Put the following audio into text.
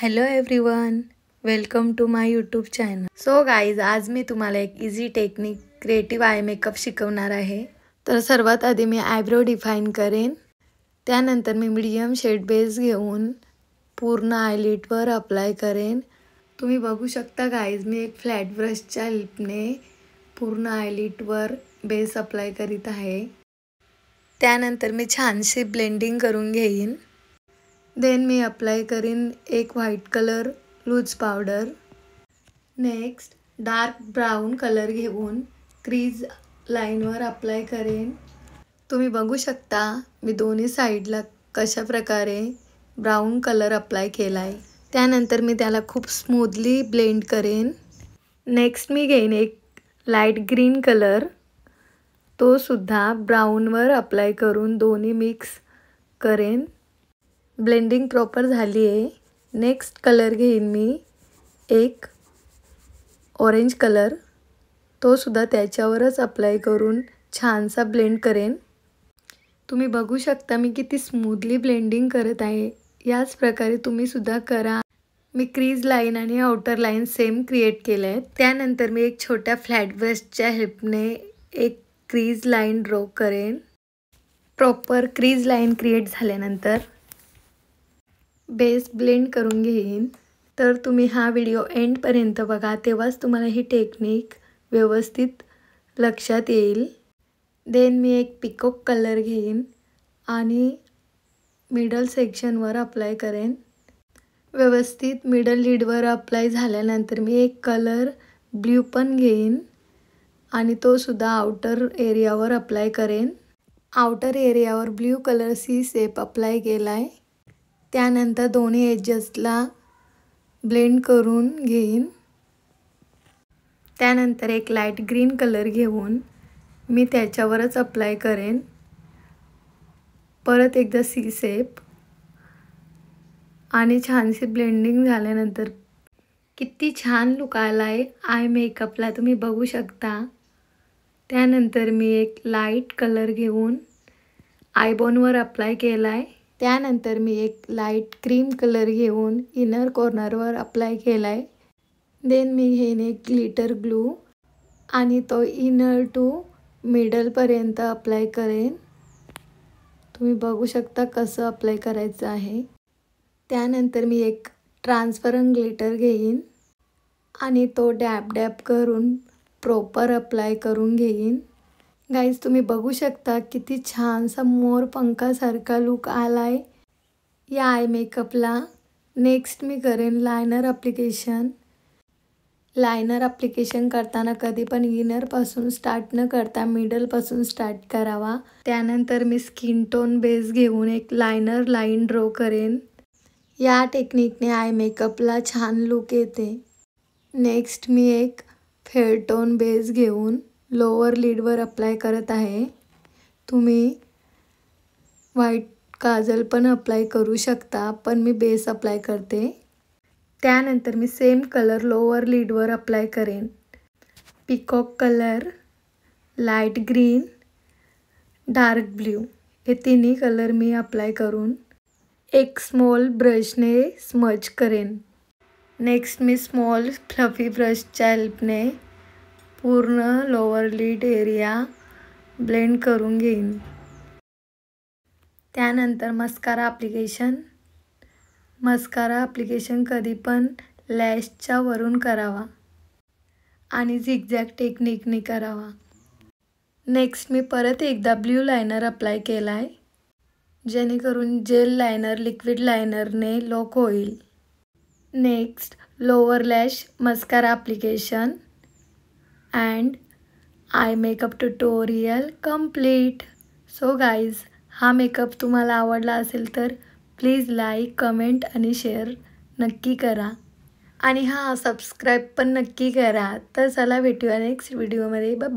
Hello everyone, welcome to my YouTube channel. So guys, आज मी तुम्हाला एक easy technique creative eye makeup शिकवणार आहे. तर सर्वात आधी मी आयब्रो डिफाईन करेन. त्यानंतर मी मीडियम शेड बेस घेऊन पूर्ण आयलिडवर अप्लाय करेन. तुम्ही बघू शकता गाईज, मी एक फ्लॅट ब्रशच्या हेल्पने पूर्ण आयलिडवर बेस अप्लाय करीत आहे. त्यानंतर मी छानशी ब्लेंडिंग करून घेईन. देन मी अप्लाय करीन एक white colour loose powder. Next dark brown colour घेऊन क्रीज लाईनवर अप्लाय करेन. तुम्ही बघू शकता मी दोन्ही साईडला कशा प्रकारे ब्राऊन कलर अप्लाय केला आहे. त्यानंतर मी त्याला खूप स्मूथली ब्लेंड करेन. नेक्स्ट मी घेईन एक लाईट ग्रीन कलर, तो सुद्धा ब्राऊनवर अप्लाय करून दोन्ही मिक्स करेन. ब्लेंडिंग प्रॉपर झाली आहे. नेक्स्ट कलर घेईन मी एक ऑरेंज कलर, तो सुद्धा त्याच्यावरच अप्लाय करून छानसा ब्लेंड करेन. तुम्ही बघू शकता मी किती स्मूथली ब्लेंडिंग करत आहे. याच प्रकारे तुम्ही सुद्धा करा. मी क्रीज लाईन आणि आउटर लाईन सेम क्रिएट केले आहेत. त्यानंतर मी एक छोट्या फ्लॅट ब्रशच्या हेल्पने एक क्रीज लाईन ड्रॉ करेन. प्रॉपर क्रीज लाईन क्रिएट झाल्यानंतर बेस ब्लेंड करून घेईन. तर तुम्ही हा व्हिडिओ एंडपर्यंत बघा, तेव्हाच तुम्हाला ही टेक्निक व्यवस्थित लक्षात येईल. देन मी एक पिकॉक कलर घेईन आणि मिडल सेक्शनवर अप्लाय करेन. व्यवस्थित मिडल लीडवर अप्लाय झाल्यानंतर मी एक कलर ब्ल्यू पण घेईन आणि तो सुद्धा आउटर एरियावर अप्लाय करेन. आउटर एरियावर blue colour C shape apply केला आहे. त्यानंतर दोन्ही एजेसला ब्लेंड करून घेईन. त्यानंतर एक लाईट ग्रीन कलर घेऊन मी त्याच्यावरच अप्लाय करेन. परत एकदा सी शेप आणि छानशी ब्लेंडिंग झाल्यानंतर किती छान लुक आला आहे आय मेकअपला, तुम्ही बघू शकता. त्यानंतर मी एक लाईट कलर घेऊन आयबोनवर अप्लाय केला आहे. त्यानंतर मी एक लाईट क्रीम कलर घेऊन इनर कॉर्नरवर अप्लाय केला आहे. देन मी घेईन एक ग्लिटर ग्लू आणि तो इनर टू मिडलपर्यंत अप्लाय करेन. तुम्ही बघू शकता कसं अप्लाय करायचं आहे. त्यानंतर मी एक ट्रान्सपरंट ग्लिटर घेईन आणि तो डॅब डॅब करून प्रॉपर अप्लाय करून घेईन. गाईज, तुम्ही बघू शकता किती छानसा मोर पंखासारखा लुक आला आहे या आय मेकअपला. नेक्स्ट मी करेन लायनर ॲप्लिकेशन. लायनर ॲप्लिकेशन करताना कधी पण इनरपासून स्टार्ट न करता मिडलपासून स्टार्ट करावा. त्यानंतर मी स्किन टोन बेस घेऊन एक लायनर लाईन ड्रॉ करेन. या टेक्निकने आय मेकअपला छान लुक येते. नेक्स्ट मी एक फेअर टोन बेस घेऊन लोअर लिडवर अप्लाय करत आहे. तुम्ही व्हाईट काजल पण अप्लाय करू शकता, पण मी बेस अप्लाय करते. त्यानंतर मी सेम कलर लोअर लिडवर अप्लाय करेन. Peacock colour, light green, dark blue हे तिन्ही कलर मी अप्लाय करून एक स्मॉल ब्रशने स्मज करेन. नेक्स्ट मी स्मॉल फ्लफी ब्रशच्या हेल्पने पूर्ण लोअर लिड एरिया ब्लेंड करून घेईन. त्यानंतर मस्कारा ॲप्लिकेशन कधी पण लॅशच्या वरून करावा आणि झिगझॅग टेक्निकने करावा. नेक्स्ट मी परत एकदा ब्ल्यू लायनर अप्लाय केला आहे, जेणेकरून जेल लायनर लिक्विड लायनरने लॉक होईल. Next lower lash mascara application and eye makeup tutorial complete. So guys, हा मेकअप तुम्हाला आवडला असेल तर प्लीज लाईक, कमेंट आणि शेअर नक्की करा आणि सबस्क्राईब पण नक्की करा. तर चला भेटूया नेक्स्ट व्हिडिओमध्ये. बाय.